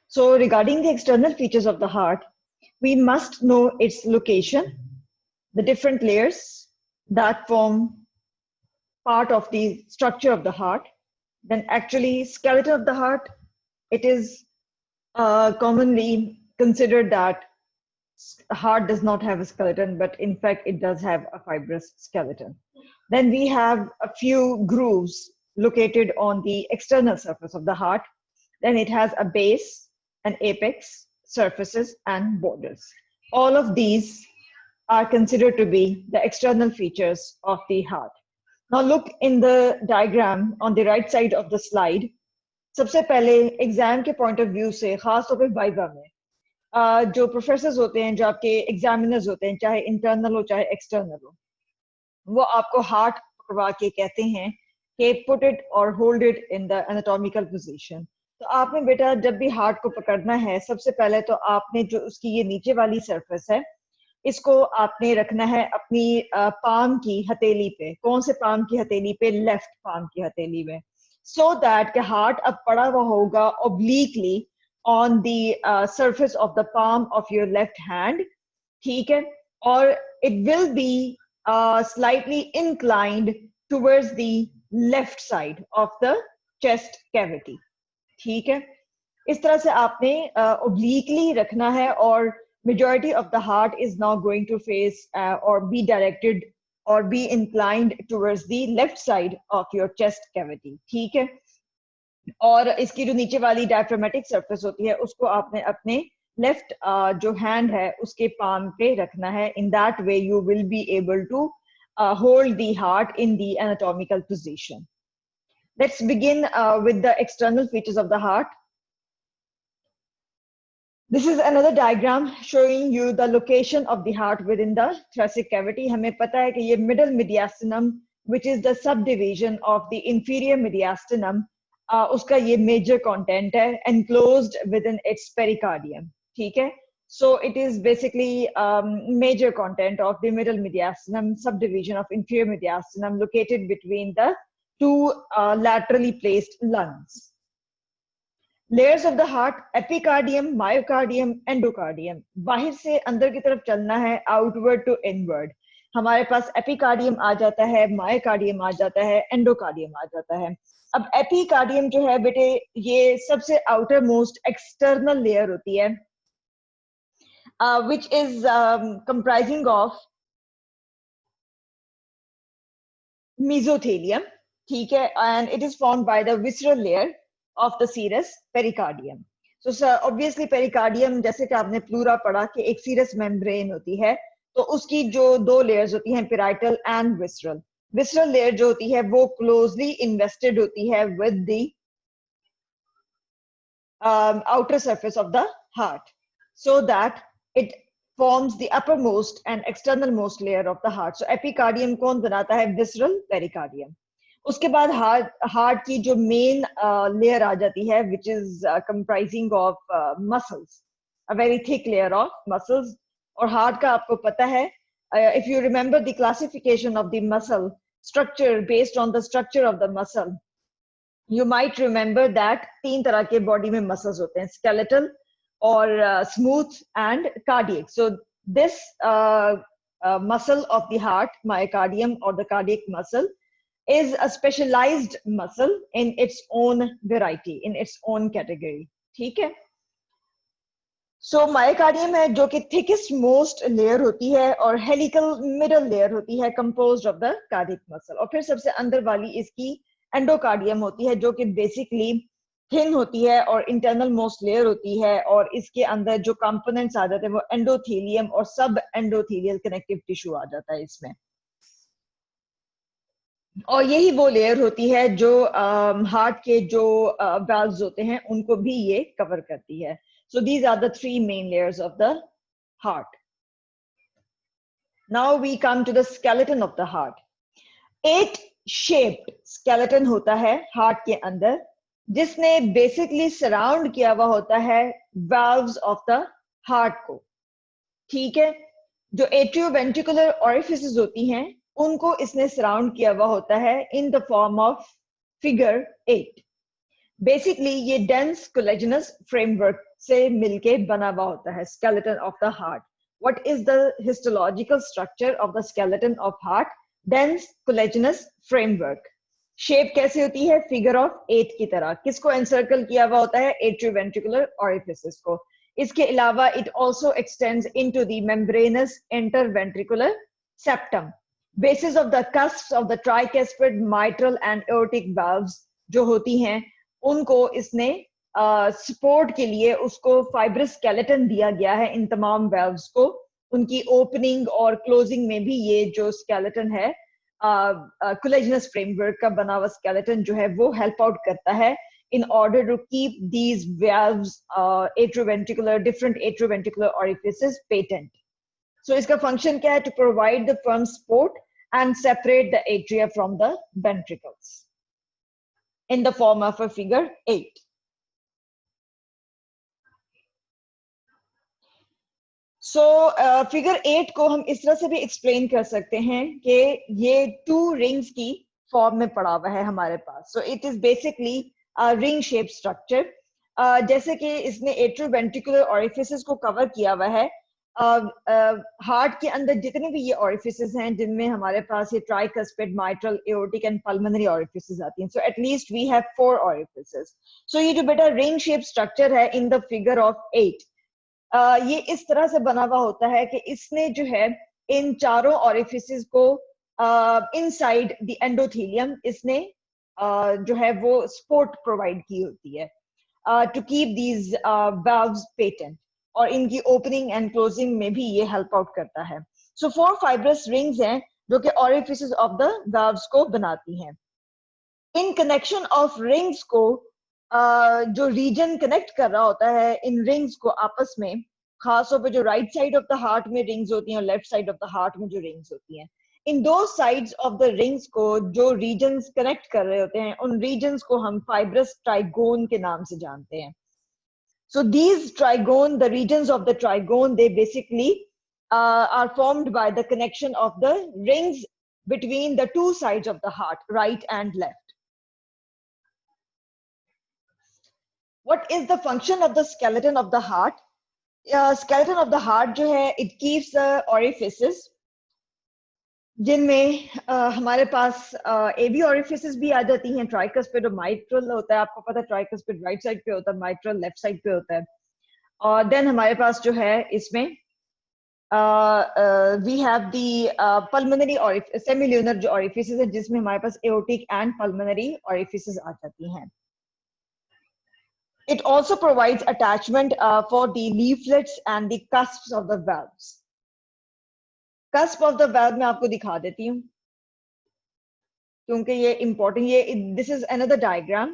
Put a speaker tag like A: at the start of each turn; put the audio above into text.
A: So regarding the external features of the heart, we must know its location, the different layers that form part of the structure of the heart. Then actually skeleton of the heart, it is commonly considered that the heart does not have a skeleton, but in fact it does have a fibrous skeleton. Then we have a few grooves located on the external surface of the heart. Then it has a base, an apex, surfaces, and borders. All of these are considered to be the external features of the heart. Now look in the diagram on the right side of the slide. सबसे पहले exam के point of view से खास तौर पे viva में जो professors होते हैं, जो आपके एग्जामिनर्स होते हैं, चाहे इंटरनल हो चाहे एक्सटर्नल हो, वो आपको हार्ट पकड़वा के कहते हैं कि पुट इट और hold it in the anatomical position. तो आपने बेटा जब भी हार्ट को पकड़ना है, सबसे पहले तो आपने जो उसकी ये नीचे वाली सरफेस है, इसको आपने रखना है अपनी पाम की हथेली पे। कौन से पाम की हथेली पे? लेफ्ट पाम की हथेली में। सो दैट के हार्ट अब पड़ा हुआ होगा obliquely on the surface of the palm of your left hand, ठीक है? और it will be slightly inclined towards the left side of the chest cavity, ठीक है? इस तरह से आपने obliquely रखना है, और majority of the heart is now going to face or be directed or be inclined towards the left side of your chest cavity, ठीक है? और इसकी जो नीचे वाली डायफ्रामेटिक सरफेस होती है, उसको आपने अपने लेफ्ट जो हैंड है उसके पाम पे रखना है। In that way you will be able to hold the heart in the anatomical position. Let's begin with the external features of the heart. This is another diagram showing you the location of the heart within the thoracic cavity. हमें पता है कि ये middle mediastinum, which is the subdivision of the inferior mediastinum, उसका ये major content है, enclosed within its pericardium, ठीक है? So it is basically major content of the middle mediastinum, subdivision of inferior mediastinum, located between the two laterally placed lungs. Layers of the heart: epicardium, myocardium, endocardium. बाहर से अंदर की तरफ चलना है, outward to inward. हमारे पास epicardium आ जाता है, myocardium आ जाता है, endocardium आ जाता है। अब epicardium जो है बेटे, ये सबसे outer most external layer होती है, which is comprising of mesothelium, ठीक है? And it is formed by the visceral layer of the serous pericardium. So obviously pericardium, जैसे कि आपने प्लूरा पढ़ा कि एक serous membrane होती है, तो उसकी जो दो layers होती हैं, parietal and visceral. Visceral layer जो होती है वो closely invested होती है with the outer surface of the heart, so that it forms the uppermost and external most layer of the heart. So epicardium कौन बनाता है? Visceral pericardium. उसके बाद हार्ट की जो मेन लेयर आ जाती है, which is comprising of muscles, a very thick layer of muscles. और हार्ट का आपको पता है, if you remember the classification of the muscle structure based on the structure of the muscle, you might remember that तीन तरह के body में muscles होते हैं, स्केलेटल और smooth and cardiac. So this muscle of the heart, myocardium और the cardiac muscle, is a specialized muscle in its own variety, in its own category, ठीक है? So myocardium है जो कि thickest most layer होती है, और helical middle layer होती है, composed of the cardiac muscle। और फिर सबसे अंदर वाली इसकी endocardium होती है, जो कि basically thin होती है और internal most layer होती है, और इसके अंदर जो components आ जाते हैं वो endothelium और sub endothelial connective tissue आ जाता है इसमें। और यही वो लेयर होती है जो हार्ट के जो वाल्व्स होते हैं उनको भी ये कवर करती है। So these are the three main layers of the heart. Now we come to the skeleton of the heart. 8 shaped skeleton होता है हार्ट के अंदर, जिसने बेसिकली सराउंड किया हुआ होता है वाल्व्स ऑफ द हार्ट को, ठीक है? जो एट्रियोवेंट्रिकुलर ऑरिफिसेस होती हैं उनको इसने सराउंड किया हुआ होता है in the form of figure 8। Basically ये डेंस कोलेजनस फ्रेमवर्क से मिलके बना हुआ होता है skeleton of the heart. What is the histological structure of the skeleton of heart? Dense collagenous framework. Shape कैसे होती है? फिगर ऑफ 8 की तरह. किसको एनसर्कल किया हुआ होता है? एट्रियोवेंट्रिकुलर orifices को. इसके अलावा it also extends into the membranous interventricular septum. Basis of the cusps of the tricuspid, mitral and aortic valves जो होती हैं उनको इसने सपोर्ट के लिए उसको फाइब्रस स्केलेटन दिया गया है इन तमाम वेल्व्स को. उनकी ओपनिंग और क्लोजिंग में भी ये जो स्केलेटन है कोलेजनस फ्रेमवर्क का बना हुआ स्केलेटन जो है वो हेल्प आउट करता है in order to keep these valves different atrioventricular orifices patent. So इसका function क्या है? To provide the firm support and separate the atria from the ventricles in the form of a figure 8. So figure 8 को हम इस तरह से भी explain कर सकते हैं कि ये 2 rings की form में पड़ा हुआ है हमारे पास. So it is basically a ring shaped structure. जैसे कि इसने atrioventricular orifices को cover किया हुआ है. हार्ट के अंदर जितने भी ये orifices हैं जिनमें हमारे पास ये tricuspid, mitral, aortic and pulmonary orifices आती हैं. So at least we have 4 orifices. So ये जो बेटा ring shaped structure है in the figure of 8, ये इस तरह से बना हुआ होता है कि इसने जो है इन चारों orifices को inside the endothelium इसने जो है वो support provide की होती है to keep these valves patent. और इनकी ओपनिंग एंड क्लोजिंग में भी ये हेल्प आउट करता है. सो 4 फाइब्रस रिंग्स हैं जो कि orifices ऑफ द valves को बनाती हैं. इन कनेक्शन ऑफ रिंग्स को जो रीजन कनेक्ट कर रहा होता है इन रिंग्स को आपस में, खासतौर पे जो right side of the heart में रिंग्स होती हैं और left side of the heart में जो रिंग्स होती हैं, इन दो साइड्स ऑफ द रिंग्स को जो रीजन्स कनेक्ट कर रहे होते हैं उन रीजन्स को हम फाइब्रस ट्राइगोन के नाम से जानते हैं. So these trigone, the regions of the trigone, they basically are formed by the connection of the rings between the two sides of the heart, right and left. What is the function of the skeleton of the heart? Skeleton of the heart जो है, it keeps the orifices जिनमें हमारे पास एवी orifices भी आ जाती हैं. Tricuspid और mitral होता है, आपको पता है ट्राइकस्पिड राइट साइड पे होता है, माइट्रल लेफ्ट साइड पे होता है. और देन हमारे पास जो है इसमें we have the pulmonary semilunar जो orifices है जिसमें हमारे पास एओर्टिक एंड पल्मोनरी orifices आ जाती हैं. It also provides attachment for the leaflets and the cusps of the valves. Cusp of the valve मैं आपको दिखा देती हूँ क्योंकि ये important, ये this is another diagram.